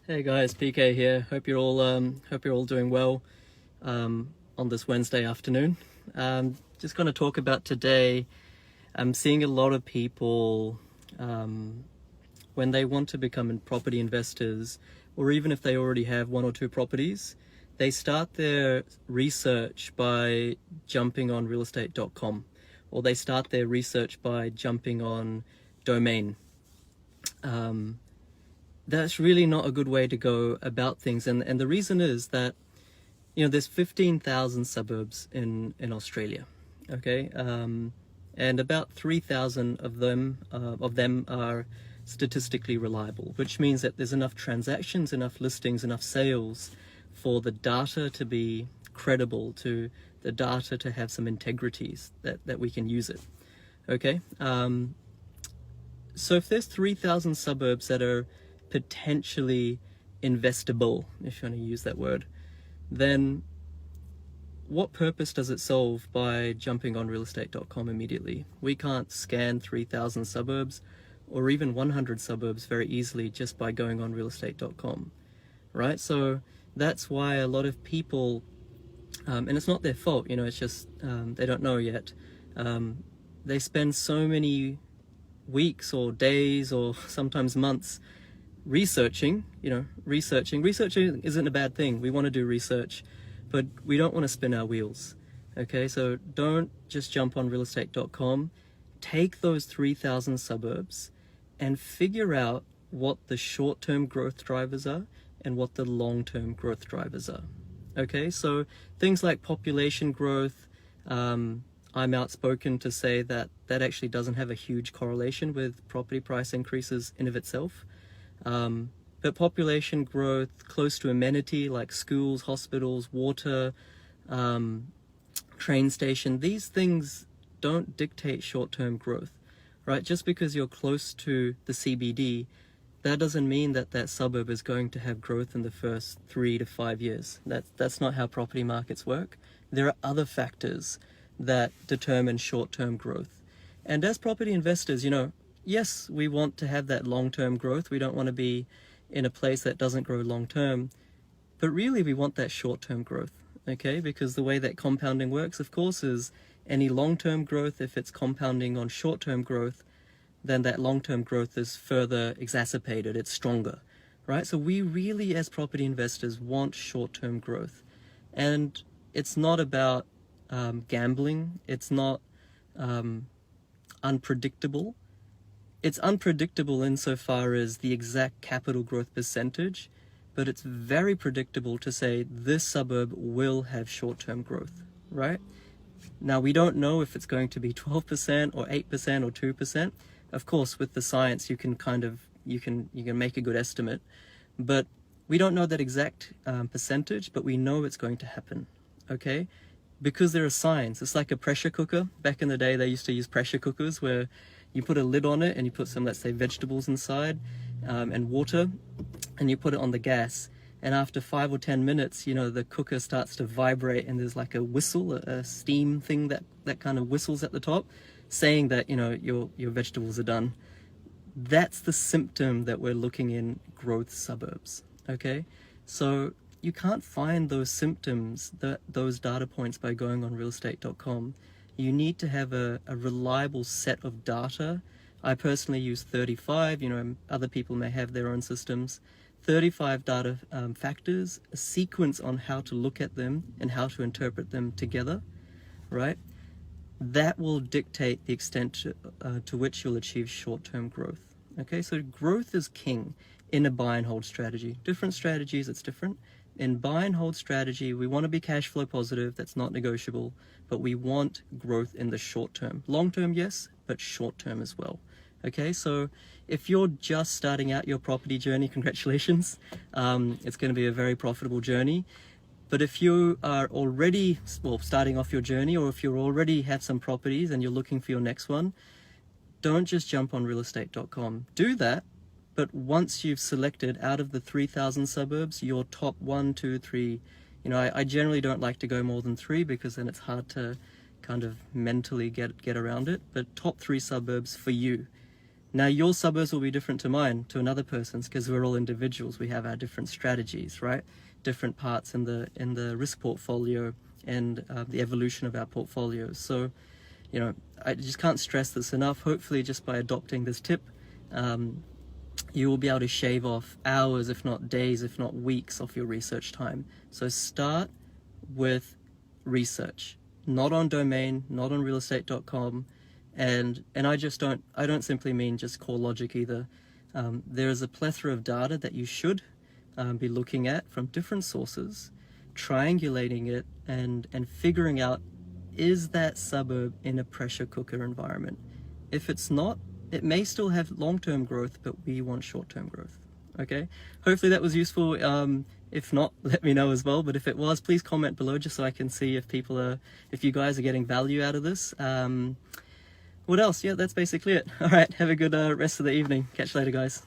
Hey guys, PK here. Hope you're all doing well on this Wednesday afternoon. Just going to talk about today. I'm seeing a lot of people when they want to become property investors, or even if they already have one or two properties, they start their research by jumping on realestate.com, or they start their research by jumping on Domain. That's really not a good way to go about things. And the reason is that, there's 15,000 suburbs in Australia, okay? And about 3,000 of them are statistically reliable, which means that there's enough transactions, enough listings, enough sales for the data to be credible, to the data to have some integrities that we can use it, okay? So if there's 3,000 suburbs that are potentially investable, if you want to use that word, then what purpose does it solve by jumping on realestate.com immediately? We can't scan 3,000 suburbs or even 100 suburbs very easily just by going on realestate.com, right? So that's why a lot of people, and it's not their fault, it's just they don't know yet. They spend so many weeks or days or sometimes months researching. Researching isn't a bad thing. We want to do research, but we don't want to spin our wheels, okay? So don't just jump on realestate.com. Take those 3,000 suburbs and figure out what the short-term growth drivers are and what the long-term growth drivers are, okay? So things like population growth, I'm outspoken to say that actually doesn't have a huge correlation with property price increases in of itself. But population growth close to amenity like schools, hospitals, water, train station, these things don't dictate short-term growth, right? Just because you're close to the CBD, that doesn't mean that suburb is going to have growth in the first 3 to 5 years. That's not how property markets work. There are other factors that determine short-term growth. And as property investors, yes, we want to have that long-term growth. We don't want to be in a place that doesn't grow long-term, but really we want that short-term growth, okay? Because the way that compounding works, of course, is any long-term growth, if it's compounding on short-term growth, then that long-term growth is further exacerbated, it's stronger, right? So we really, as property investors, want short-term growth. And it's not about gambling, it's not unpredictable. It's unpredictable insofar as the exact capital growth percentage, but it's very predictable to say this suburb will have short-term growth, right? Now, we don't know if it's going to be 12% or 8% or 2%. Of course, with the science, you can you can make a good estimate, but we don't know that exact percentage, but we know it's going to happen, okay? Because there are signs. It's like a pressure cooker. Back in the day, they used to use pressure cookers where you put a lid on it and you put some, let's say, vegetables inside and water, and you put it on the gas. And after 5 or 10 minutes, the cooker starts to vibrate and there's like a whistle, a steam thing that kind of whistles at the top, saying that, your vegetables are done. That's the symptom that we're looking in growth suburbs, okay? So you can't find those symptoms, those data points by going on realestate.com. You need to have a reliable set of data. I personally use 35, other people may have their own systems. 35 data factors, a sequence on how to look at them and how to interpret them together, right? That will dictate the extent to which you'll achieve short-term growth. Okay, so growth is king in a buy and hold strategy. Different strategies, it's different. In buy and hold strategy, we want to be cash flow positive, that's not negotiable, but we want growth in the short term. Long term, yes, but short term as well. Okay, so if you're just starting out your property journey, congratulations. It's going to be a very profitable journey. But if you are already, starting off your journey, or if you already have some properties and you're looking for your next one, don't just jump on realestate.com. Do that. But once you've selected out of the 3,000 suburbs, your top 1, 2, 3, I generally don't like to go more than 3 because then it's hard to kind of mentally get around it. But top 3 suburbs for you. Now your suburbs will be different to mine, to another person's, because we're all individuals. We have our different strategies, right? Different parts in the risk portfolio and the evolution of our portfolios. So, you know, I just can't stress this enough. Hopefully, just by adopting this tip, you will be able to shave off hours, if not days, if not weeks, off your research time. So start with research, not on domain, not on realestate.com. And I don't simply mean just core logic either. There is a plethora of data that you should be looking at from different sources, triangulating it and figuring out, is that suburb in a pressure cooker environment? If it's not, it may still have long-term growth, but we want short-term growth. Okay, hopefully that was useful. If not, let me know as well. But if it was, please comment below just so I can see if you guys are getting value out of this. What else? Yeah, that's basically it. All right, have a good rest of the evening. Catch you later, guys.